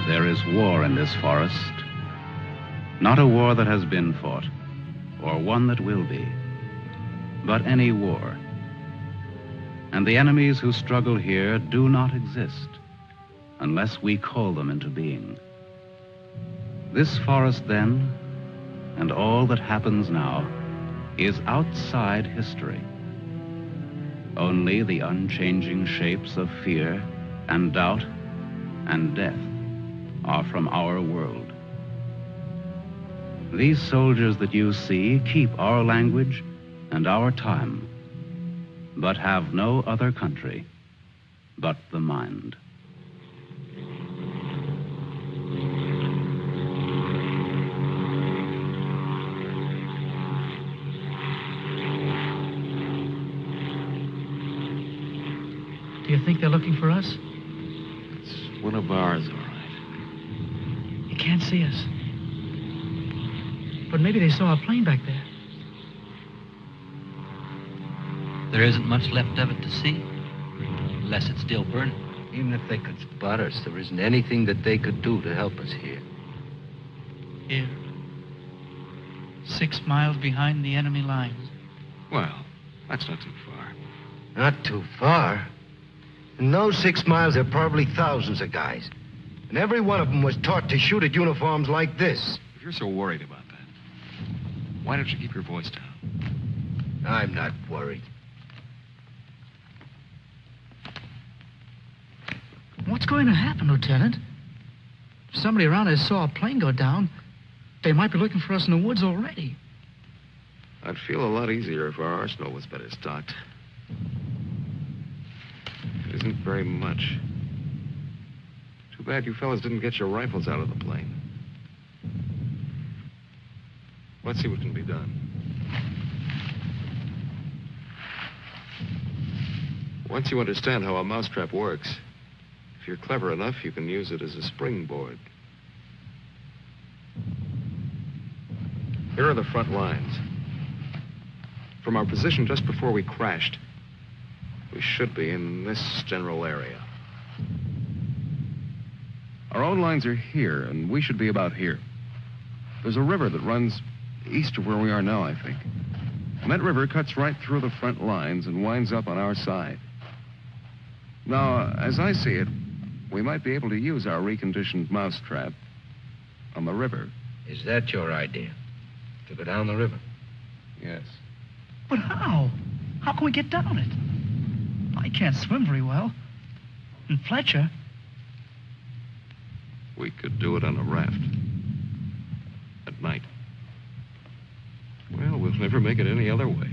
There is war in this forest, not a war that has been fought, or one that will be, but any war. And the enemies who struggle here do not exist unless we call them into being. This forest then, and all that happens now, is outside history. Only the unchanging shapes of fear and doubt and death are from our world. These soldiers that you see keep our language and our time, but have no other country but the mind. Do you think they're looking for us? It's one of ours, all right. You can't see us. But maybe they saw a plane back there. There isn't much left of it to see, unless it's still burning. Even if they could spot us, there isn't anything that they could do to help us here. Here. 6 miles behind the enemy lines. Well, that's not too far. Not too far. In those 6 miles, there are probably thousands of guys. And every one of them was taught to shoot at uniforms like this. If you're so worried about that, why don't you keep your voice down? I'm not worried. What's going to happen, Lieutenant? If somebody around us saw a plane go down, they might be looking for us in the woods already. I'd feel a lot easier if our arsenal was better stocked. It isn't very much. Too bad you fellas didn't get your rifles out of the plane. Let's see what can be done. Once you understand how a mousetrap works, if you're clever enough, you can use it as a springboard. Here are the front lines. From our position just before we crashed, we should be in this general area. Our own lines are here, and we should be about here. There's a river that runs east of where we are now, I think. And that river cuts right through the front lines and winds up on our side. Now, as I see it, we might be able to use our reconditioned mousetrap on the river. Is that your idea? To go down the river? Yes. But how? How can we get down it? I can't swim very well. And Fletcher... We could do it on a raft. At night. Well, we'll never make it any other way.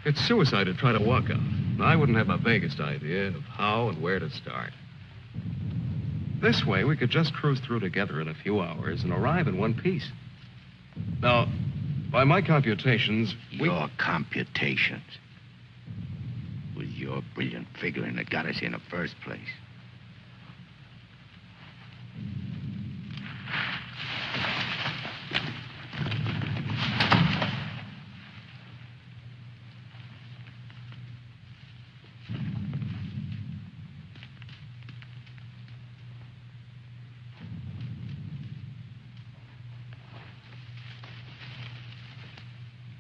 It's suicide to try to walk out. I wouldn't have the vaguest idea of how and where to start. This way, we could just cruise through together in a few hours and arrive in one piece. Now, by my computations, Your computations. It was your brilliant figuring that got us here in the first place.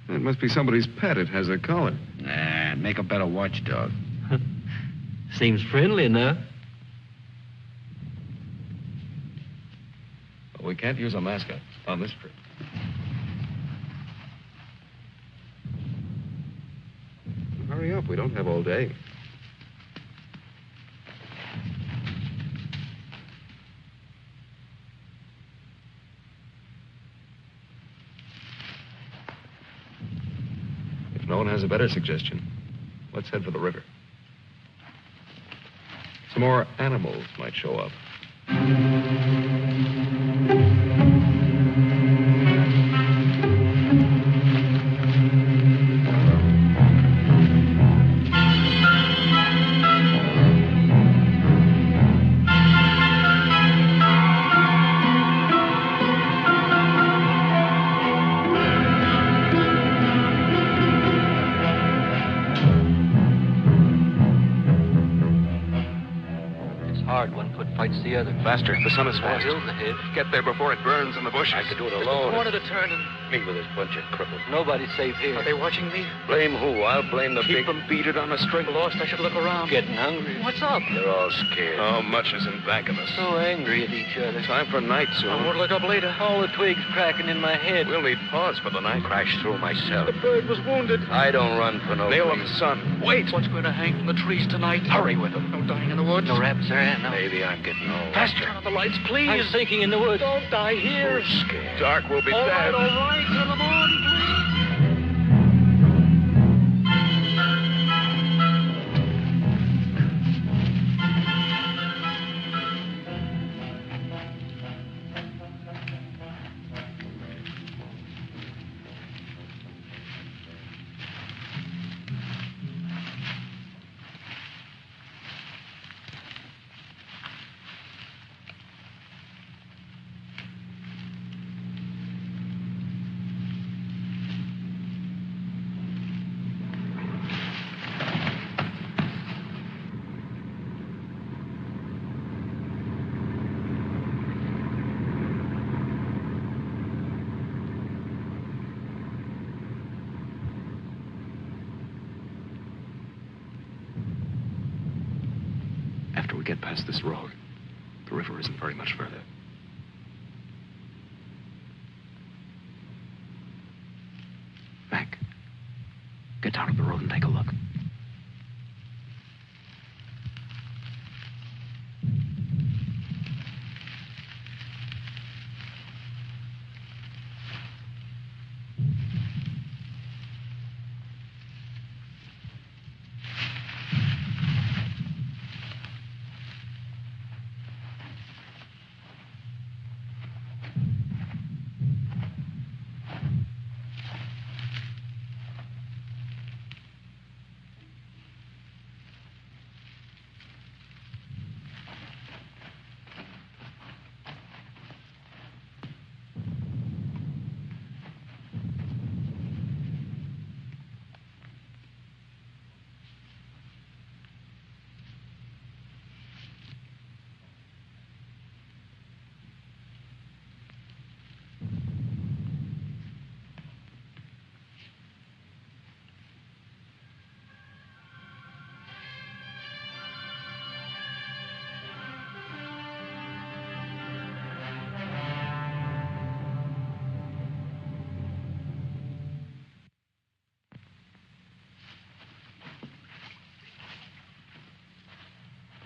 It must be somebody's pet. It has a collar. Nah, make a better watchdog. Seems friendly enough. we can't use a mascot on this trip. up. We don't have all day. If no one has a better suggestion, let's head for the river. Some more animals might show up. Fights the other. Faster. The sun is fast. Hill's ahead. Get there before it burns in the bushes. I could do it Just alone. a corner to turn and... Me with this bunch of cripples. Nobody's safe here. Are they watching me? Blame who? I'll blame the Keep them beaded on a string. Lost, I should look around. Getting hungry. What's up? They're all scared. How much is in back of us? So angry at each other. Time for night I soon. won't look up later. All the twigs cracking in my head. We'll need pause for the night. Crashed through myself. The bird was wounded. I don't run for no Nail of the reason. sun. Wait. What's going to hang from the trees tonight? Hurry with them. No dying in the woods. No rabbits there, no. Maybe I'm getting old. Faster. Turn on the lights, please. I'm sinking in the woods. Don't die here. Who's scared? Dark will be All right, dead. all right. Turn them on, please. After we get past this road, the river isn't very much further. Mac, get down to the road and take a look.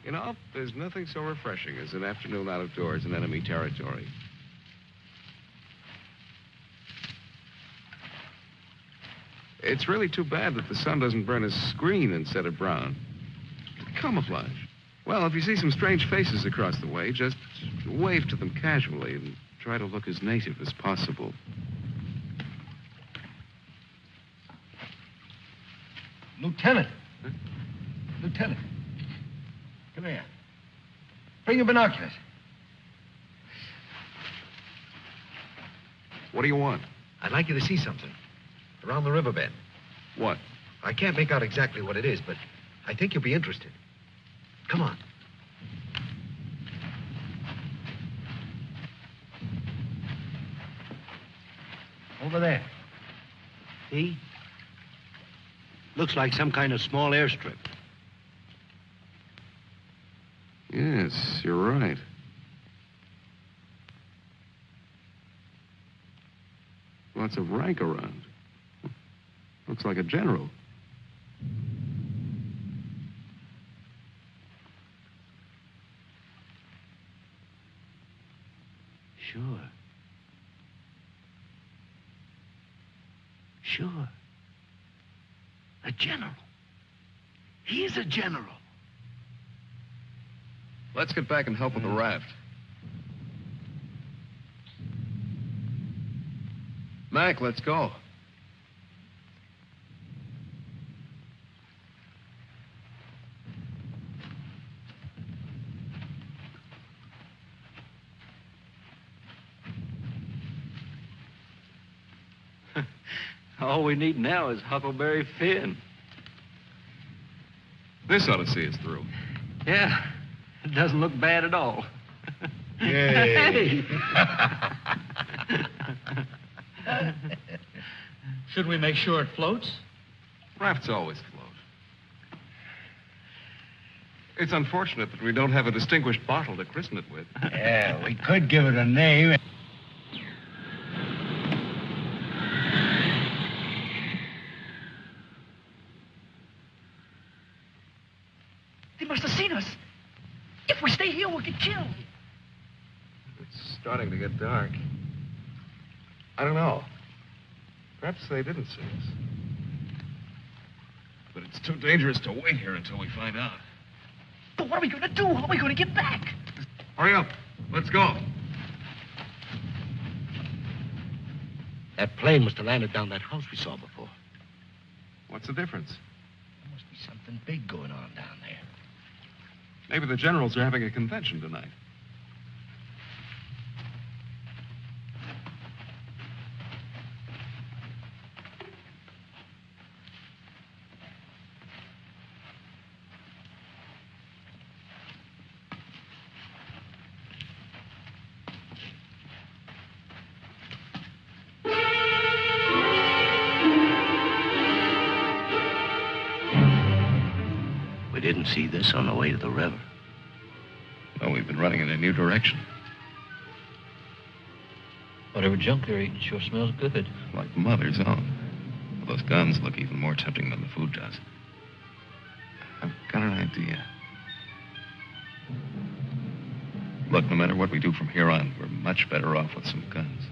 You know, there's nothing so refreshing as an afternoon out of doors in enemy territory. It's really too bad that the sun doesn't burn his screen instead of brown. Camouflage. Well, if you see some strange faces across the way, just wave to them casually and try to look as native as possible. Lieutenant. Huh? Lieutenant. Come here. Bring your binoculars. What do you want? I'd like you to see something. Around the riverbed. What? I can't make out exactly what it is, but I think you'll be interested. Come on. Over there. See? Looks like some kind of small airstrip. Yes, you're right. Lots of rank around. Looks like a general. Sure. Sure. A general. He's a general. Let's get back and help with the raft. Mac, let's go. All we need now is Huckleberry Finn. This ought to see us through. Yeah, it doesn't look bad at all. Yay. Should we make sure it floats? Rafts always float. It's unfortunate that we don't have a distinguished bottle to christen it with. Yeah, we could give it a name. They must have seen us. If we stay here, we'll get killed. It's starting to get dark. I don't know. Perhaps they didn't see us. But it's too dangerous to wait here until we find out. But what are we going to do? How are we going to get back? Hurry up. Let's go. That plane must have landed down that house we saw before. What's the difference? There must be something big going on down there. Maybe the generals are having a convention tonight. We didn't see this on the way to the river. Well, we've been running in a new direction. Whatever junk they're eating sure smells good. Like Mother's own. Those guns look even more tempting than the food does. I've got an idea. Look, no matter what we do from here on, we're much better off with some guns.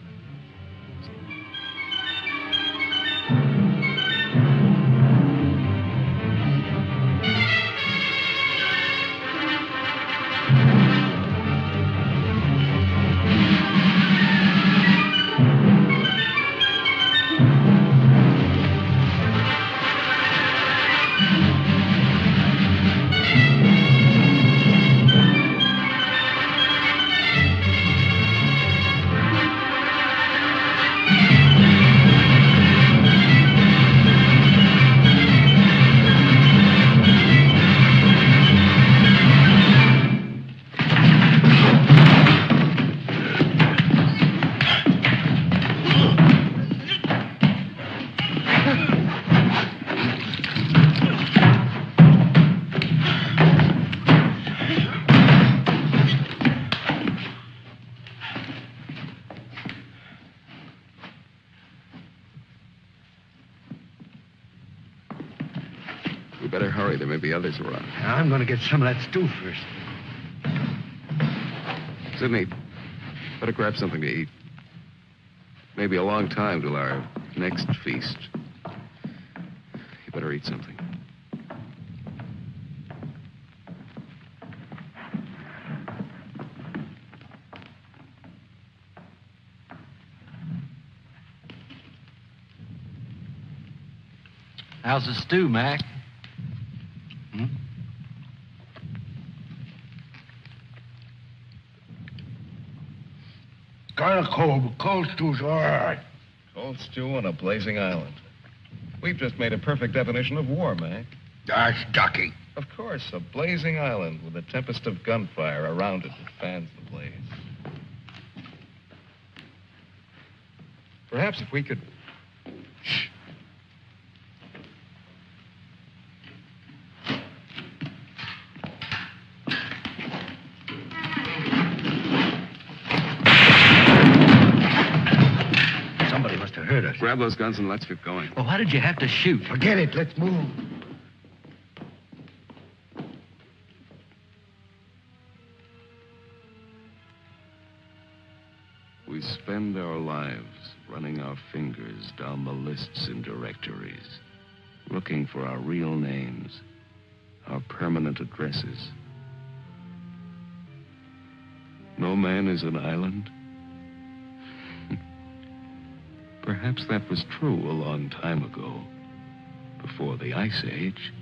We better hurry. There may be others around. I'm going to get some of that stew first. Sidney, better grab something to eat. Maybe a long time till our next feast. You better eat something. How's the stew, Mac? Kind of cold, but cold stew's all right. Cold stew on a blazing island. We've just made a perfect definition of war, Mac. That's ducky. Of course, a blazing island with a tempest of gunfire around it that fans the blaze. Perhaps if we could... Shh. Somebody must have heard us. Grab those guns and let's get going. Well, why did you have to shoot? Forget it. Let's move. spend our lives running our fingers down the lists and directories, looking for our real names, our permanent addresses. No man is an island. Perhaps that was true a long time ago, before the Ice Age.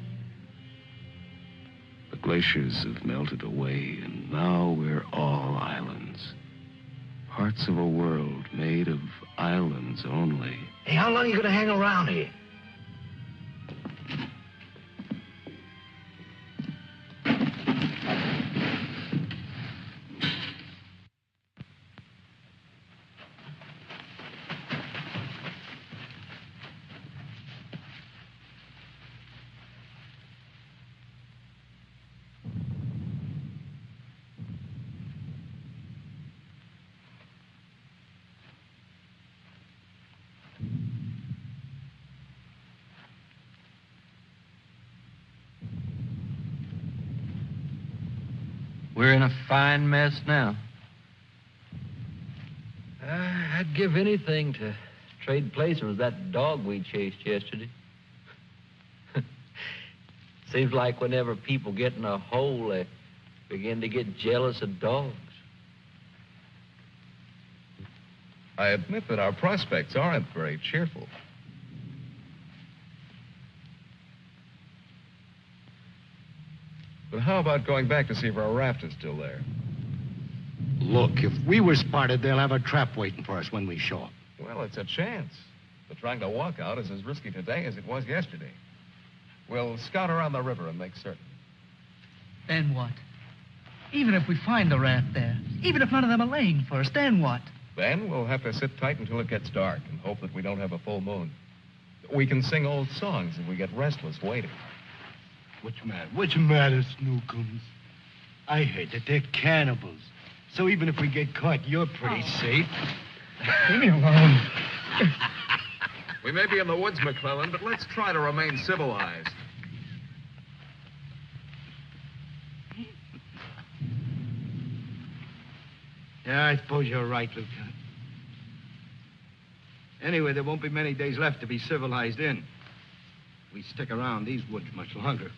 The glaciers have melted away, and now we're all islands. Parts of a world made of islands only. Hey, how long are you going to hang around here? We're in a fine mess now. I'd give anything to trade places with that dog we chased yesterday. Seems like whenever people get in a hole, they begin to get jealous of dogs. I admit that our prospects aren't very cheerful. But how about going back to see if our raft is still there? Look, if we were spotted, they'll have a trap waiting for us when we show up. Well, it's a chance. But trying to walk out is as risky today as it was yesterday. We'll scout around the river and make certain. Then what? Even if we find the raft there, even if none of them are laying for us, then what? Then we'll have to sit tight until it gets dark and hope that we don't have a full moon. We can sing old songs if we get restless waiting. What's the matter, Snookums? I heard that they're cannibals. So even if we get caught, you're pretty safe. Leave me alone. We may be in the woods, McClellan, but let's try to remain civilized. Yeah, I suppose you're right, Lieutenant. Anyway, there won't be many days left to be civilized in. We stick around these woods much longer.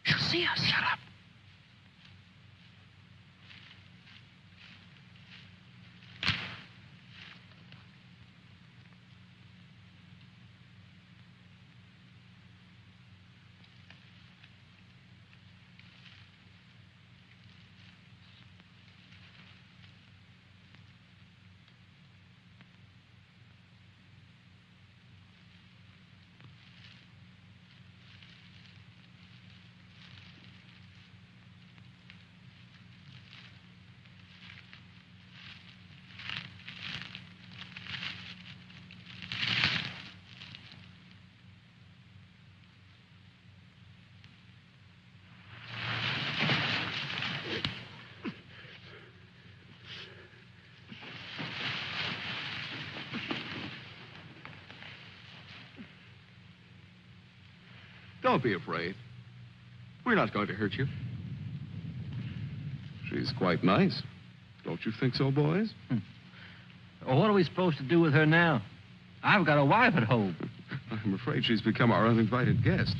She'll see us. Shut up. Don't be afraid. We're not going to hurt you. She's quite nice. Don't you think so, boys? Well, what are we supposed to do with her now? I've got a wife at home. I'm afraid she's become our uninvited guest.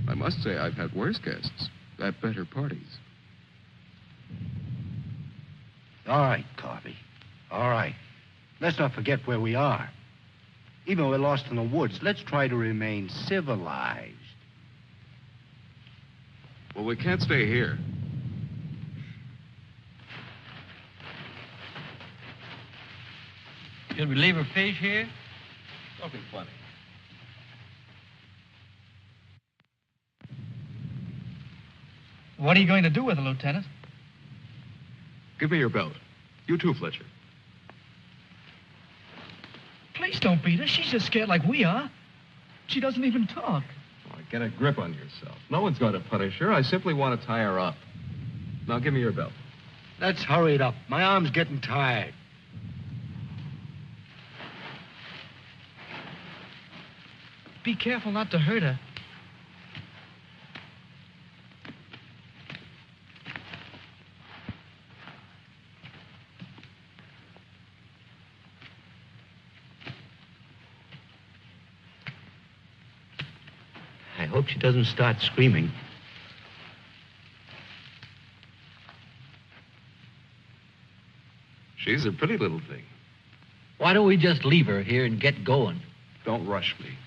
I must say I've had worse guests. at better parties. All right, Carvey. All right. Let's not forget where we are. Even though we're lost in the woods, let's try to remain civilized. Well, we can't stay here. Should we leave her fish here? Don't be funny. What are you going to do with her, Lieutenant? Give me your belt. You too, Fletcher. Please don't beat her. She's just scared like we are. She doesn't even talk. Oh, get a grip on yourself. No one's going to punish her. I simply want to tie her up. Now, give me your belt. Let's hurry it up. My arm's getting tired. Be careful not to hurt her. I hope she doesn't start screaming. She's a pretty little thing. Why don't we just leave her here and get going? Don't rush me.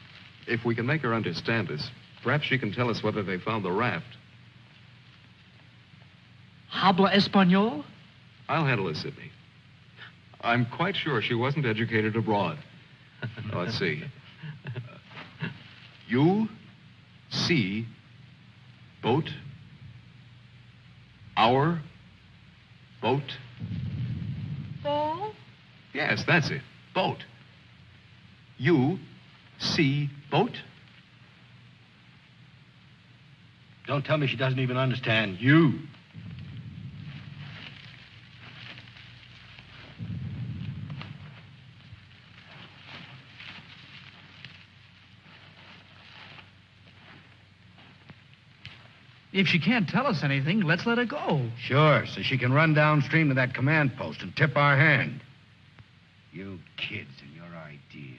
If we can make her understand us, perhaps she can tell us whether they found the raft. Habla Espanol? I'll handle it, Sidney. I'm quite sure she wasn't educated abroad. Now, let's see. You see boat, our boat. Ball? Yes, that's it. Boat. You see boat? Don't tell me she doesn't even understand you. If she can't tell us anything, let's let her go. Sure, so she can run downstream to that command post and tip our hand. You kids and your ideas.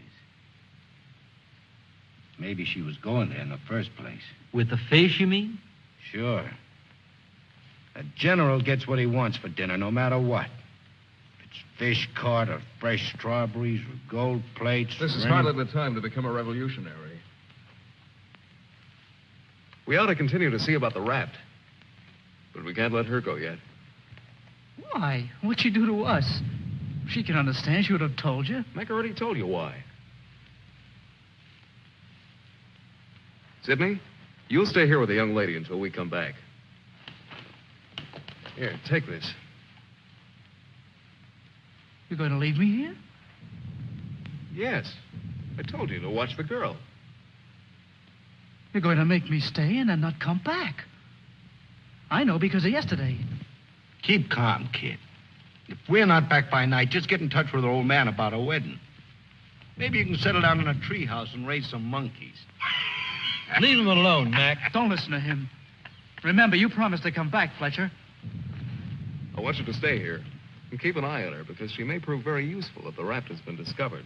Maybe she was going there in the first place. With the fish, you mean? Sure. A general gets what he wants for dinner, no matter what. If it's fish caught or fresh strawberries or gold plates. This is or hardly the time to become a revolutionary. We ought to continue to see about the raft. But we can't let her go yet. Why? What'd she do to us? If she can understand, she would have told you. Mac already told you why. Sidney, you'll stay here with the young lady until we come back. Here, take this. You're going to leave me here? Yes. I told you to watch the girl. You're going to make me stay and then not come back. I know because of yesterday. Keep calm, kid. If we're not back by night, just get in touch with the old man about a wedding. Maybe you can settle down in a treehouse and raise some monkeys. Leave him alone, Mac. Don't listen to him. Remember, you promised to come back, Fletcher. I want you to stay here and keep an eye on her because she may prove very useful if the raft has been discovered.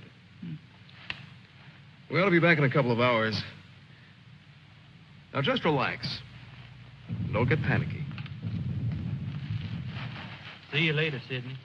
We ought to be back in a couple of hours. Now, just relax. Don't get panicky. See you later, Sidney.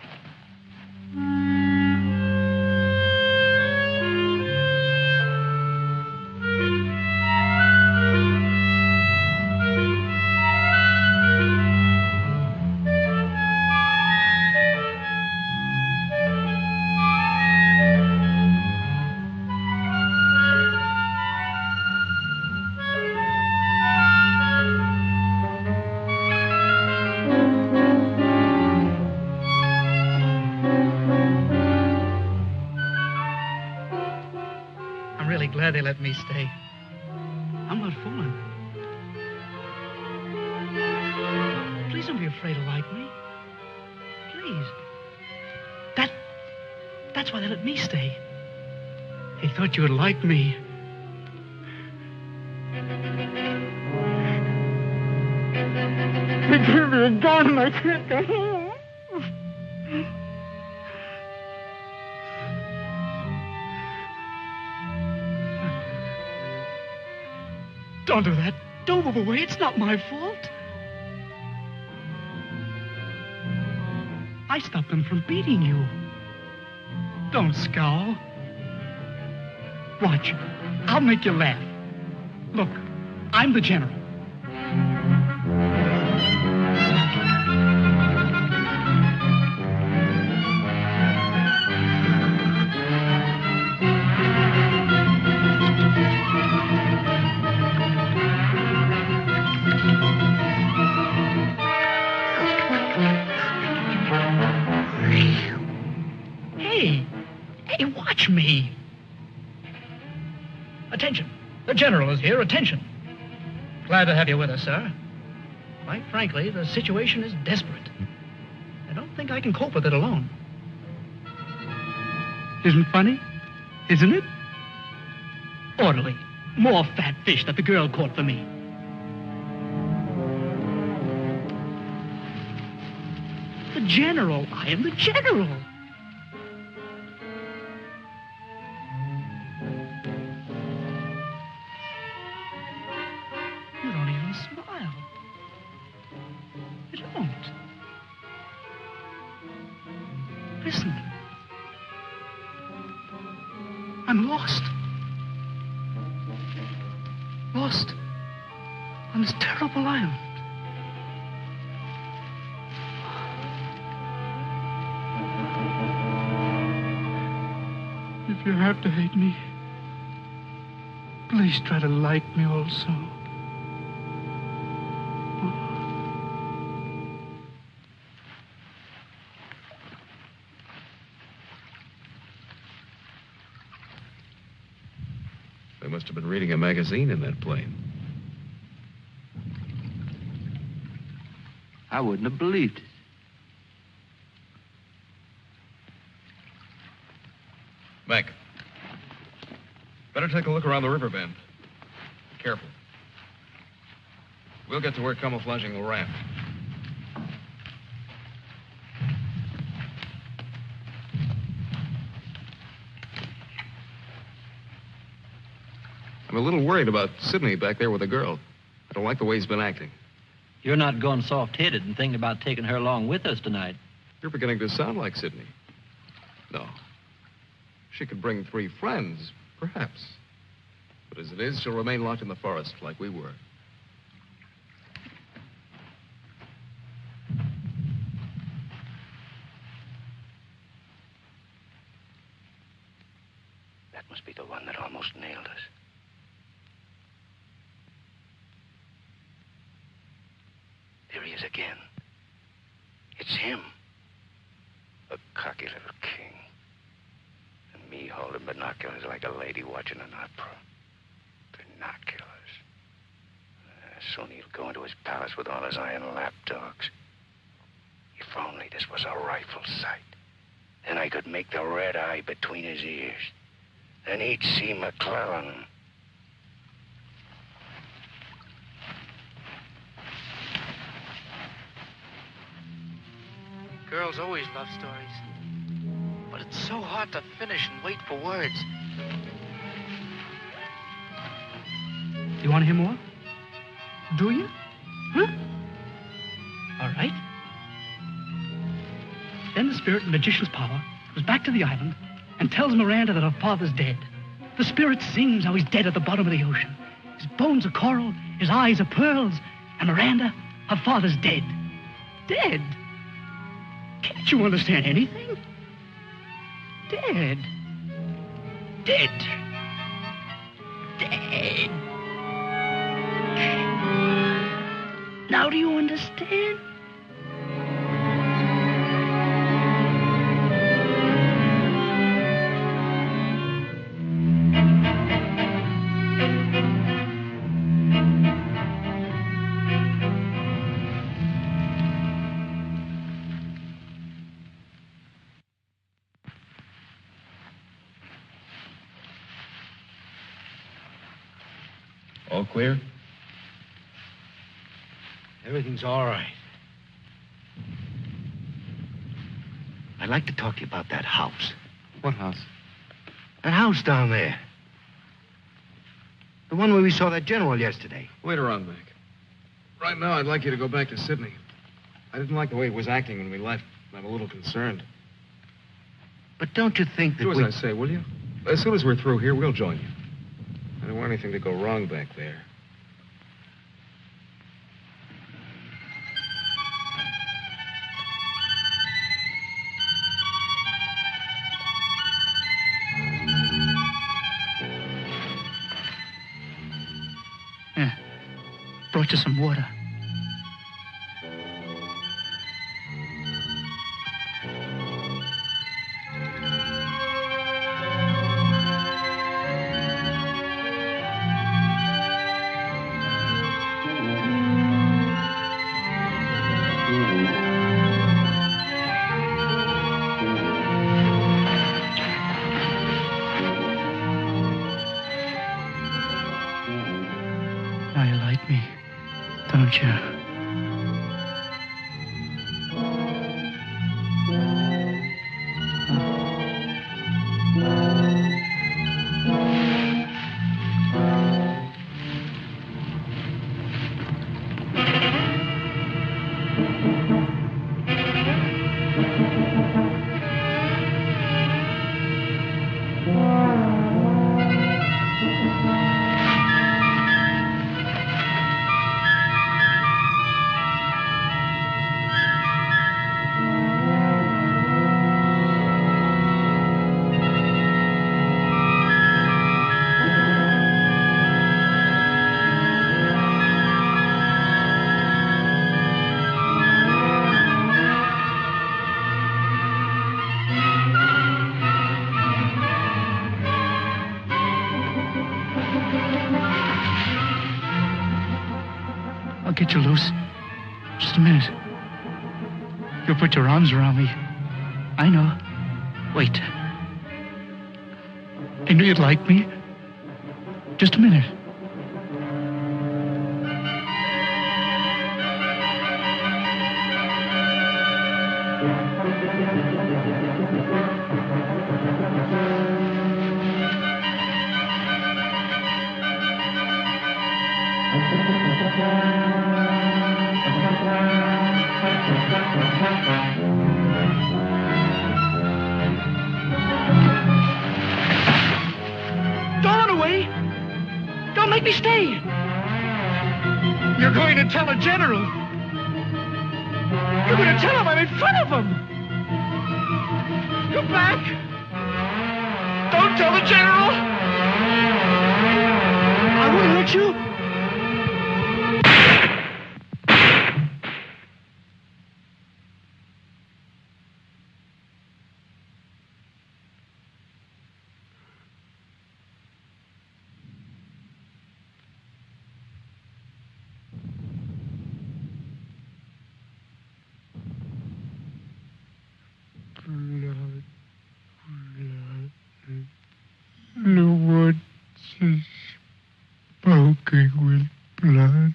Glad they let me stay. I'm not fooling. Please don't be afraid to like me. Please. That's why they let me stay. They thought you would like me. They gave me a gun and I can't go home. Don't do that. Don't move away. It's not my fault. I stopped them from beating you. Don't scowl. Watch. I'll make you laugh. Look, I'm the general. Hey, watch me. Attention. The general is here. Attention. Glad to have you with us, sir. Quite frankly, the situation is desperate. I don't think I can cope with it alone. Isn't funny? Isn't it? Orderly. More fat fish that the girl caught for me. The general. I am the general. You don't even smile. You don't. Listen. I'm lost. Lost on this terrible island. If you have to hate me, please try to like me also. They must have been reading a magazine in that plane. I wouldn't have believed it. Mac, better take a look around the river bend. Be careful. We'll get to where camouflaging will raft. I'm a little worried about Sidney back there with the girl. I don't like the way he's been acting. You're not going soft-headed and thinking about taking her along with us tonight. You're beginning to sound like Sidney. No. She could bring 3 friends, perhaps. But as it is, she'll remain locked in the forest like we were. That must be the one that almost nailed us. There he is again. It's him. A cocky little king. And me holding binoculars like a lady watching an opera. Binoculars. Soon he'll go into his palace with all his iron lapdogs. If only this was a rifle sight. Then I could make the red eye between his ears. Then he'd see McClellan. Girls always love stories. But it's so hard to finish and wait for words. You want to hear more? Do you? Huh? All right. Then the spirit in magician's power goes back to the island and tells Miranda that her father's dead. The spirit sings how he's dead at the bottom of the ocean. His bones are coral, his eyes are pearls, and Miranda, her father's dead. Dead? Can't you understand anything? Dead. Dead. Dead. Now do you understand? All clear? Everything's all right. I'd like to talk to you about that house. What house? That house down there. The one where we saw that general yesterday. Later on, Mac. Right now, I'd like you to go back to Sydney. I didn't like the way he was acting when we left. I'm a little concerned. But don't you think that Do as I say, will you? As soon as we're through here, we'll join you. I don't want anything to go wrong back there. Yeah. Brought you some water. Now you like me, don't you? I'll get you loose. Just a minute. You'll put your arms around me. I know. Wait. I knew you'd like me. Just a minute. Don't run away. Don't make me stay. You're going to tell the general. You're going to tell him I'm in front of him. Come back. Don't tell the general. I won't hurt you. The woods is smoking with blood.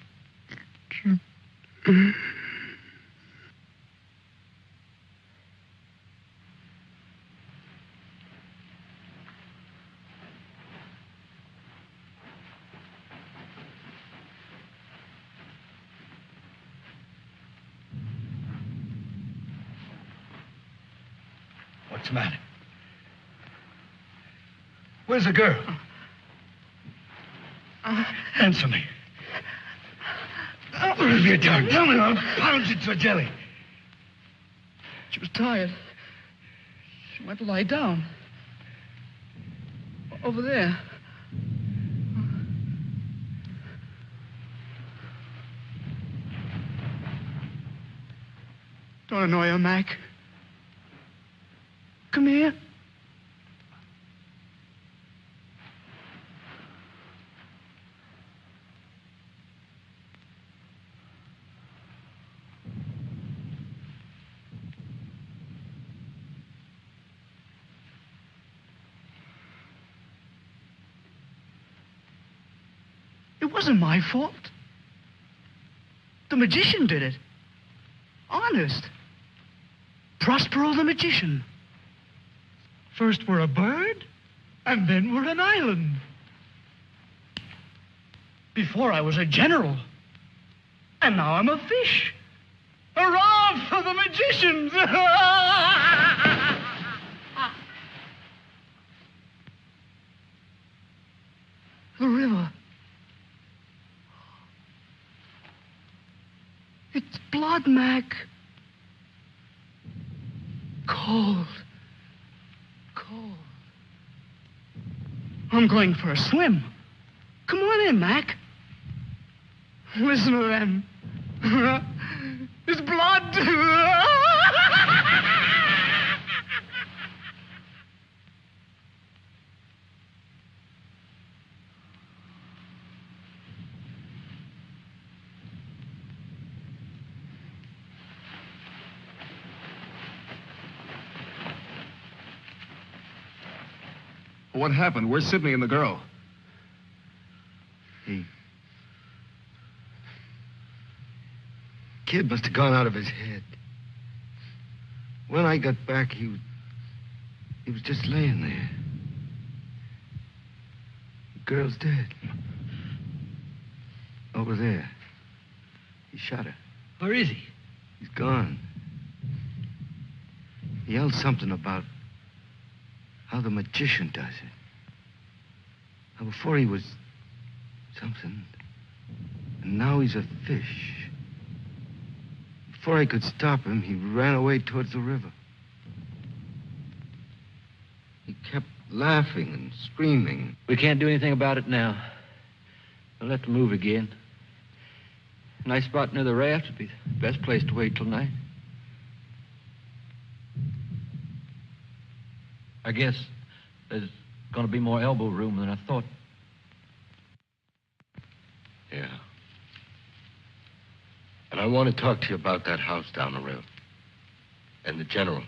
What's the matter? Where's the girl? Answer me. What have you done? Tell me, I'll pound you to a jelly. She was tired. She went to lie down. Over there. Don't annoy her, Mac. Come here. It wasn't my fault. The magician did it. Honest. Prospero the magician. First we're a bird, and then we're an island. Before I was a general, and now I'm a fish. Hurrah! off for the magicians! The river. It's blood, Mac. Cold. Cold. I'm going for a swim. Come on in, Mac. Listen to them. It's blood. What happened? Where's Sidney and the girl? Kid must have gone out of his head. When I got back, he was just laying there. The girl's dead. Over there. He shot her. Where is he? He's gone. He yelled something about how the magician does it. How before he was something, and now he's a fish. Before I could stop him, he ran away towards the river. He kept laughing and screaming. We can't do anything about it now. We'll have to move again. A nice spot near the raft would be the best place to wait till night. I guess there's going to be more elbow room than I thought. Yeah. And I want to talk to you about that house down the road. And the general.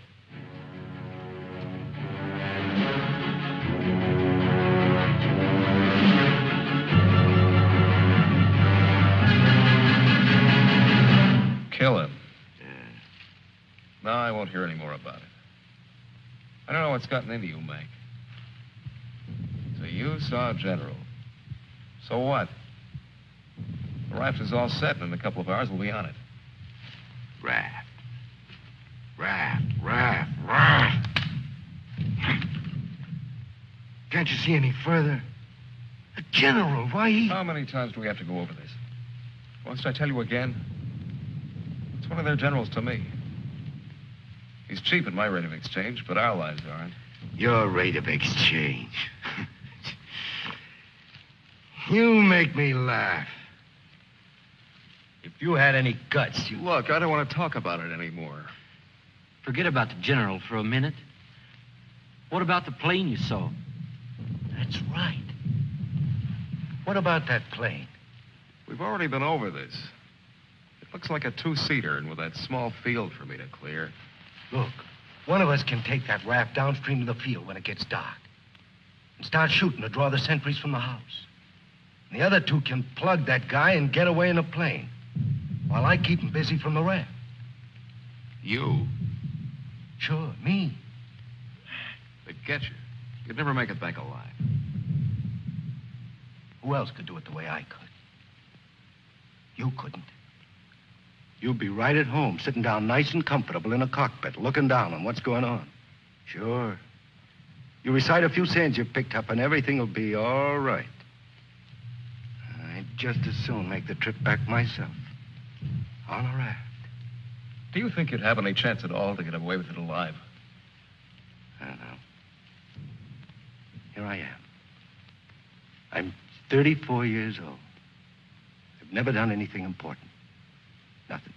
Kill him. Yeah. No, I won't hear any more about it. I don't know what's gotten into you, Mac. So you saw General. So what? The raft is all set, and in a couple of hours we'll be on it. Raft. Raft. Can't you see any further? The general, why he... How many times do we have to go over this? Must I tell you again? It's one of their generals to me. He's cheap at my rate of exchange, but our lives aren't. Your rate of exchange. You make me laugh. If you had any guts, you... Look, I don't want to talk about it anymore. Forget about the general for a minute. What about the plane you saw? That's right. What about that plane? We've already been over this. It looks like a two-seater, and with that small field for me to clear. Look, one of us can take that raft downstream to the field when it gets dark and start shooting to draw the sentries from the house. And the other two can plug that guy and get away in a plane while I keep him busy from the raft. You? Sure, me. They'd get you. You'd never make it back alive. Who else could do it the way I could? You couldn't. You'd be right at home, sitting down nice and comfortable in a cockpit, looking down on what's going on. Sure. You recite a few sayings you've picked up, and everything will be all right. I'd just as soon make the trip back myself. On a raft. Do you think you'd have any chance at all to get away with it alive? I don't know. Here I am. I'm 34 years old. I've never done anything important. Nothing.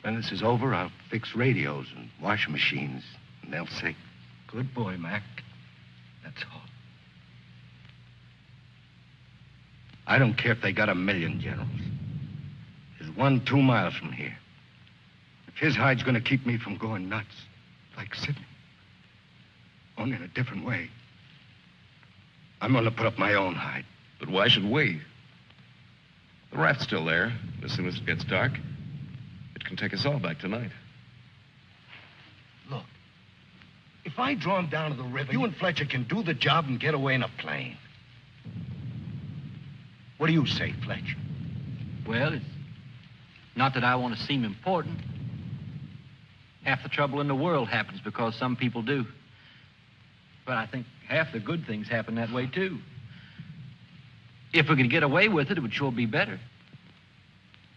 When this is over, I'll fix radios and washing machines, and they'll say, "Good boy, Mac." That's all. I don't care if they got 1,000,000 generals. There's one 2 miles from here. If his hide's gonna keep me from going nuts, like Sidney, only in a different way, I'm gonna put up my own hide. But why should we? The raft's still there. As soon as it gets dark, it can take us all back tonight. Look, if I draw him down to the river, you and Fletcher can do the job and get away in a plane. What do you say, Fletcher? Well, it's Not that I want to seem important. Half the trouble in the world happens because some people do. But I think half the good things happen that way, too. If we could get away with it, it would sure be better.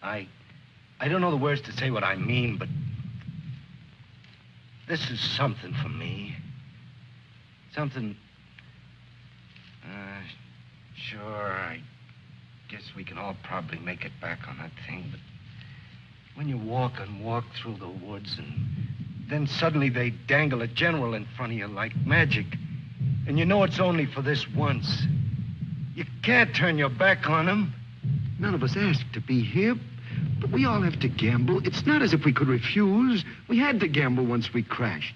I don't know the words to say what I mean, but this is something for me. Something... Sure, I guess we can all probably make it back on that thing, but when you walk and walk through the woods and then suddenly they dangle a general in front of you like magic, and you know it's only for this once, you can't turn your back on him. None of us asked to be here, but we all have to gamble. It's not as if we could refuse. We had to gamble once we crashed.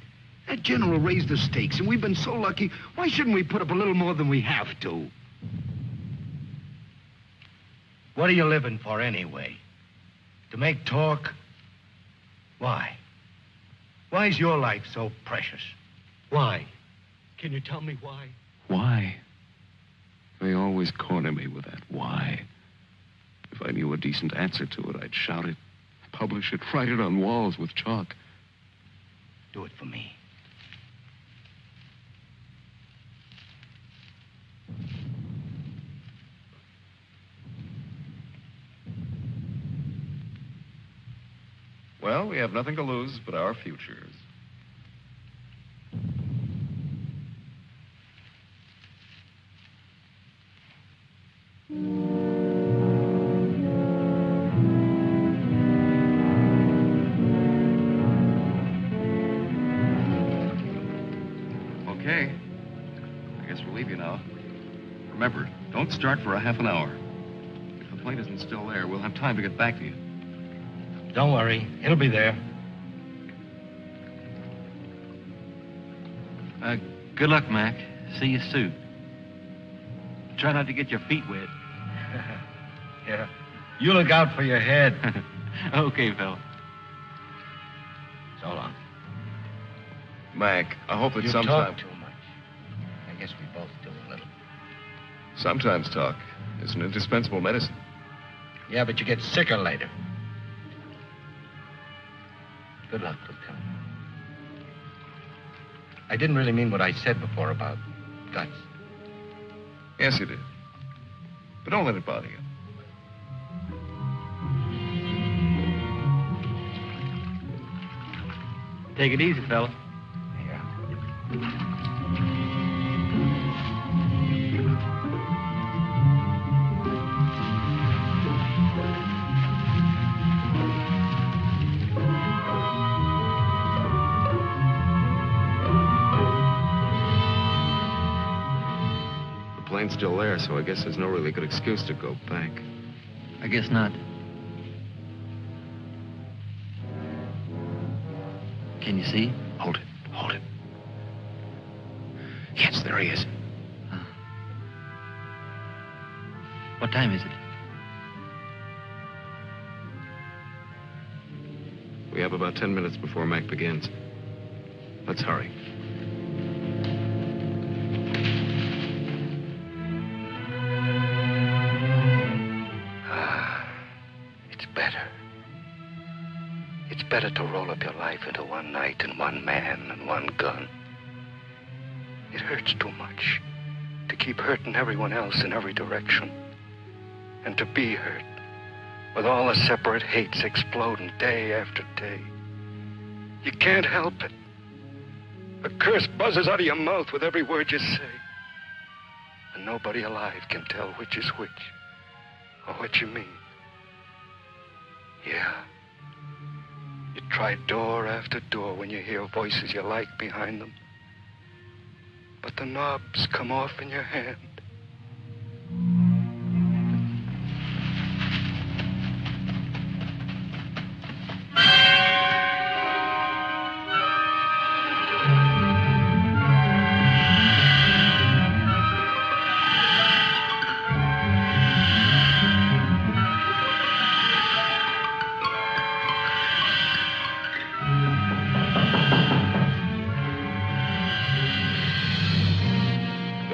That general raised the stakes, and we've been so lucky. Why shouldn't we put up a little more than we have to? What are you living for anyway? To make talk? Why? Why is your life so precious? Why? Can you tell me why? Why? They always corner me with that why. If I knew a decent answer to it, I'd shout it, publish it, write it on walls with chalk. Do it for me. Well, we have nothing to lose but our futures. Okay. I guess we'll leave you now. Remember, don't start for a half an hour. If the plane isn't still there, we'll have time to get back to you. Don't worry. It'll be there. Good luck, Mac. See you soon. Try not to get your feet wet. Yeah. You look out for your head. Okay, fella. So long. Mac, I hope that You sometime... talk too much. I guess we both do a little. Sometimes talk is an indispensable medicine. Yeah, but you get sicker later. Good luck, Lieutenant. I didn't really mean what I said before about guts. Yes, you did. But don't let it bother you. Take it easy, fella. Yeah. The plane's still there, so I guess there's no really good excuse to go back. I guess not. Can you see? Hold it. Hold it. Yes, there he is. What time is it? We have about 10 minutes before Mac begins. Let's hurry. It's better. It's better to roll up your life into one night and one man and one gun. It hurts too much to keep hurting everyone else in every direction. And to be hurt with all the separate hates exploding day after day. You can't help it. A curse buzzes out of your mouth with every word you say. And nobody alive can tell which is which or what you mean. Yeah. You try door after door when you hear voices you like behind them. But the knobs come off in your hand.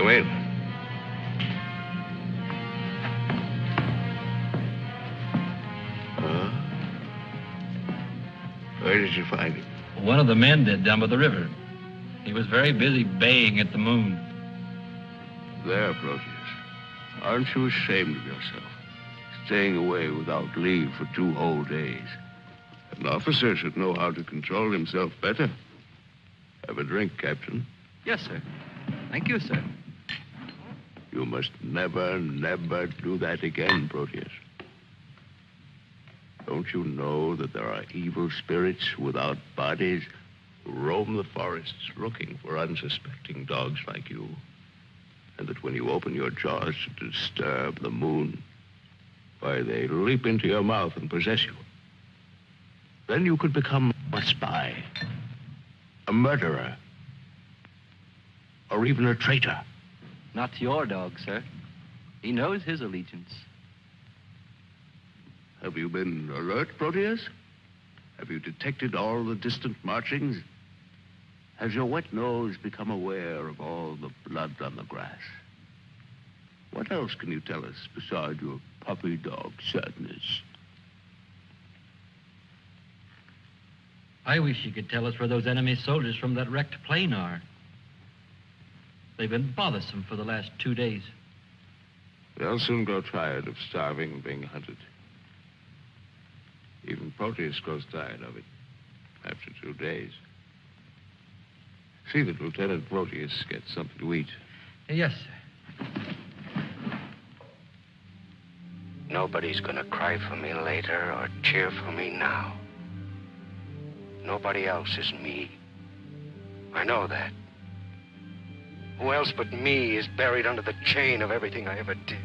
Wait. did you find him? One of the men did down by the river. He was very busy baying at the moon. There, Proteus. Aren't you ashamed of yourself? Staying away without leave for 2 whole days. An officer should know how to control himself better. Have a drink, Captain. Yes, sir. Thank you, sir. You must never, never do that again, Proteus. Don't you know that there are evil spirits without bodies who roam the forests looking for unsuspecting dogs like you? And that when you open your jaws to disturb the moon, why, they leap into your mouth and possess you. Then you could become a spy, a murderer, or even a traitor. Not to your dog, sir. He knows his allegiance. Have you been alert, Proteus? Have you detected all the distant marchings? Has your wet nose become aware of all the blood on the grass? What else can you tell us beside your puppy dog sadness? I wish you could tell us where those enemy soldiers from that wrecked plane are. They've been bothersome for the last 2 days. They'll soon grow tired of starving and being hunted. Even Proteus grows tired of it after 2 days. See that Lieutenant Proteus gets something to eat. Yes, sir. Nobody's gonna cry for me later or cheer for me now. Nobody else is me. I know that. Who else but me is buried under the chain of everything I ever did?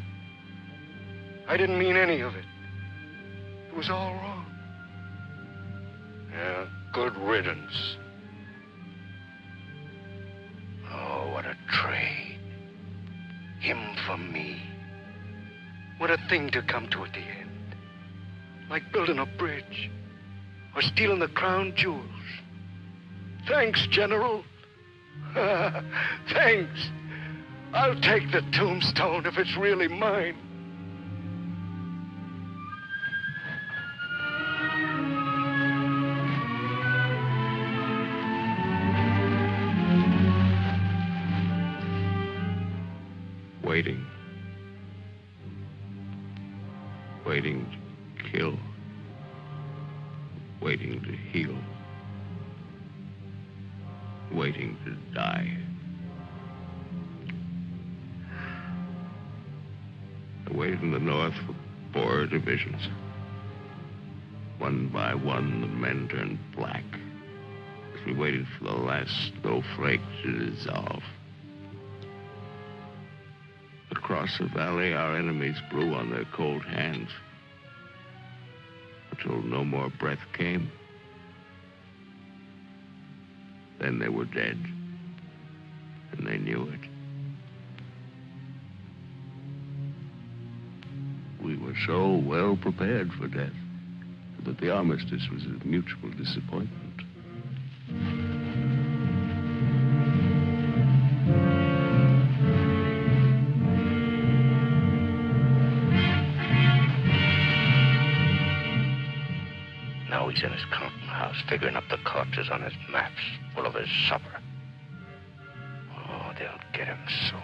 I didn't mean any of it. It was all wrong. Yeah, good riddance. Oh, what a trade. Him for me. What a thing to come to at the end. Like building a bridge. Or stealing the crown jewels. Thanks, General. Thanks. I'll take the tombstone if it's really mine. Waiting. Waiting to kill. Waiting to heal. Waiting to die. I waited in the north for 4 divisions. One by one, the men turned black as we waited for the last snowflake to dissolve. Across the valley, our enemies blew on their cold hands until no more breath came. Then they were dead, and they knew it. We were so well prepared for death that the armistice was a mutual disappointment. Now he's in his counting house, figuring up the corpses on his maps, full of his supper. Oh, they'll get him soon.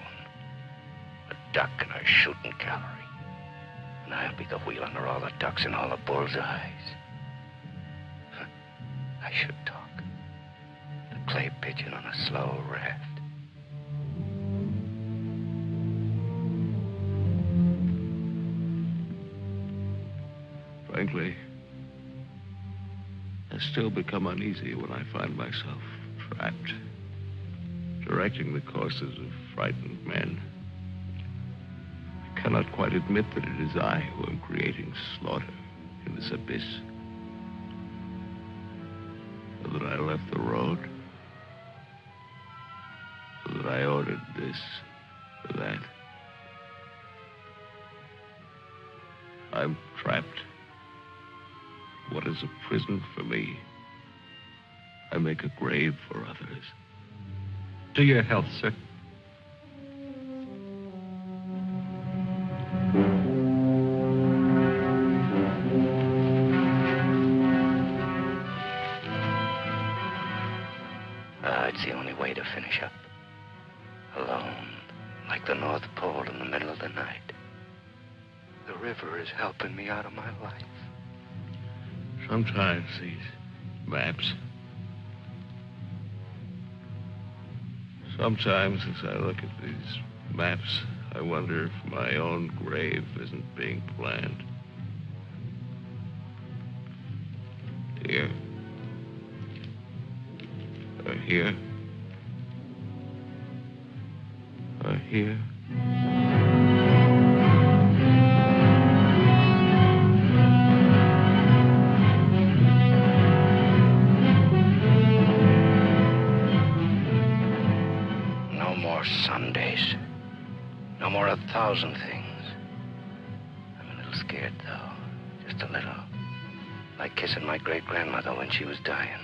A duck in a shooting gallery. And I'll be the wheel under all the ducks and all the bull's eyes. I should talk. The clay pigeon on a slow raft. Frankly, I still become uneasy when I find myself trapped, directing the courses of frightened men. I cannot quite admit that it is I who am creating slaughter in this abyss. So that I left the road. So that I ordered this or that. I'm trapped. What is a prison for me? I make a grave for others. To your health, sir. It's the only way to finish up. Alone, like the North Pole in the middle of the night. The river is helping me out of my life. Sometimes these maps. Sometimes as I look at these maps, I wonder if my own grave isn't being planned. Here. Or here. Or here. No more Sundays. No more 1,000 things. I'm a little scared, though. Just a little. Like kissing my great-grandmother when she was dying.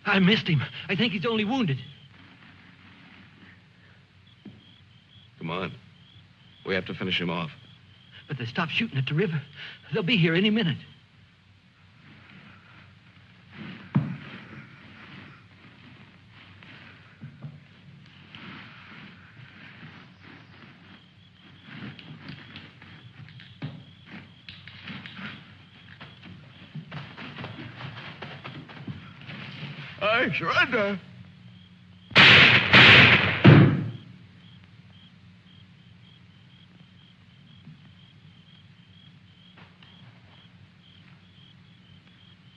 I missed him. I think he's only wounded. Come on. We have to finish him off. But they stopped shooting at the river. They'll be here any minute. I surrender.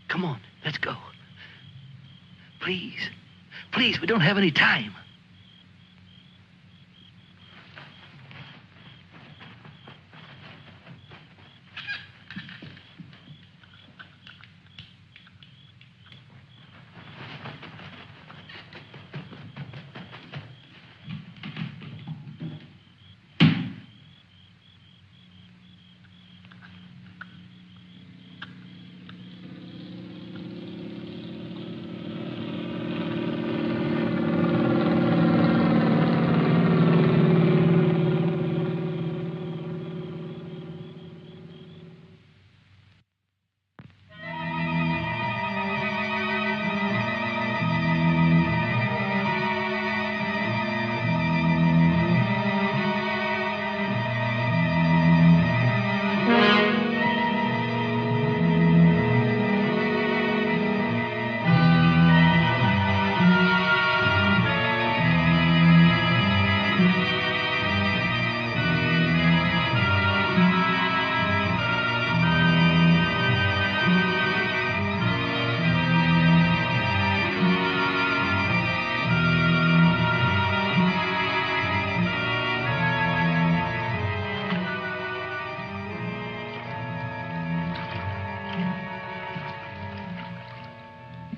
Come on, let's go. Please. Please, we don't have any time.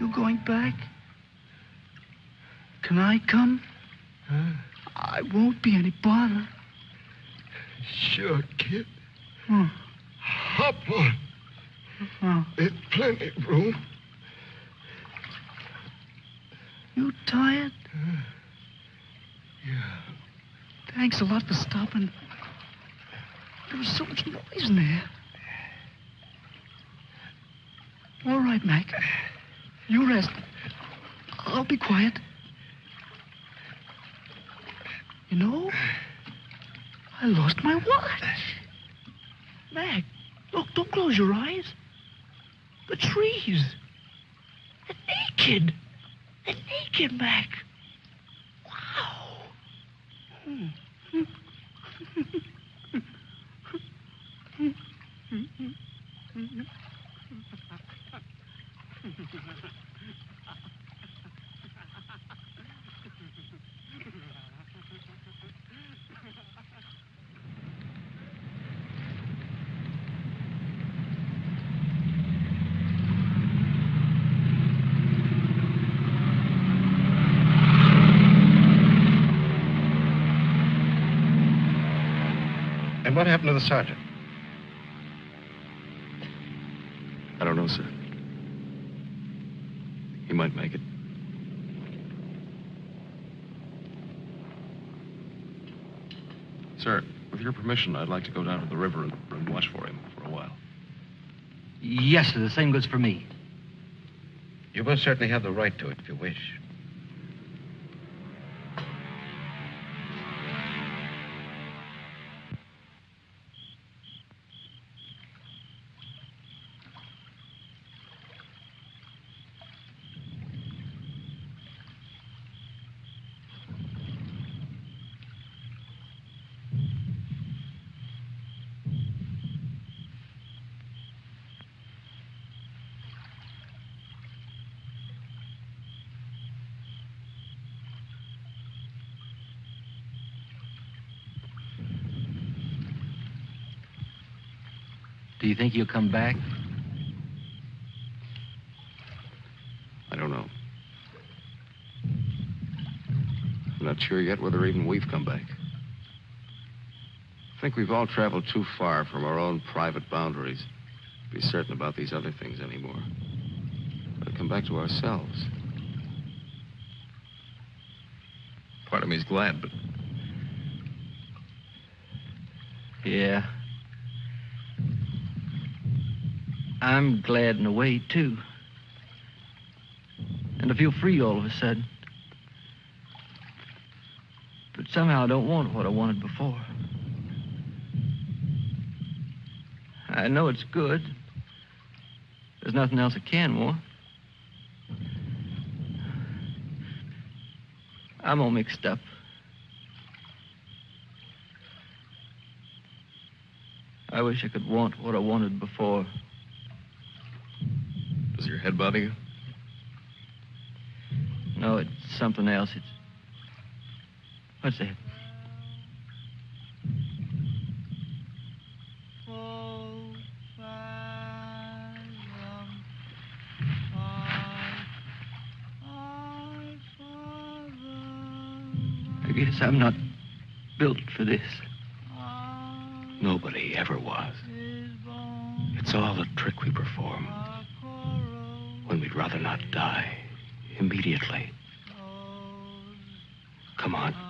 You going back? Can I come? Huh? I won't be any bother. Sure, kid. Oh. Hop on. Oh. There's plenty of room. You tired? Yeah. Thanks a lot for stopping. There was so much noise in there. All right, Mac. You rest. I'll be quiet. You know, I lost my watch. Mac, look, don't close your eyes. The trees. They're naked. They're naked, Mac. Wow. And what happened to the sergeant? I don't know, sir. He might make it. Sir, with your permission, I'd like to go down to the river and watch for him for a while. Yes, sir. The same goes for me. You most certainly have the right to it if you wish. Do you think he'll come back? I don't know. I'm not sure yet whether even we've come back. I think we've all traveled too far from our own private boundaries to be certain about these other things anymore. We'll come back to ourselves. Part of me's glad, but... Yeah. I'm glad in a way, too. And I feel free all of a sudden. But somehow I don't want what I wanted before. I know it's good. There's nothing else I can want. I'm all mixed up. I wish I could want what I wanted before. Does your head bother you? No, it's something else. It's... What's that? I guess I'm not built for this. Nobody ever was. It's all a trick we perform. When we'd rather not die immediately. Come on.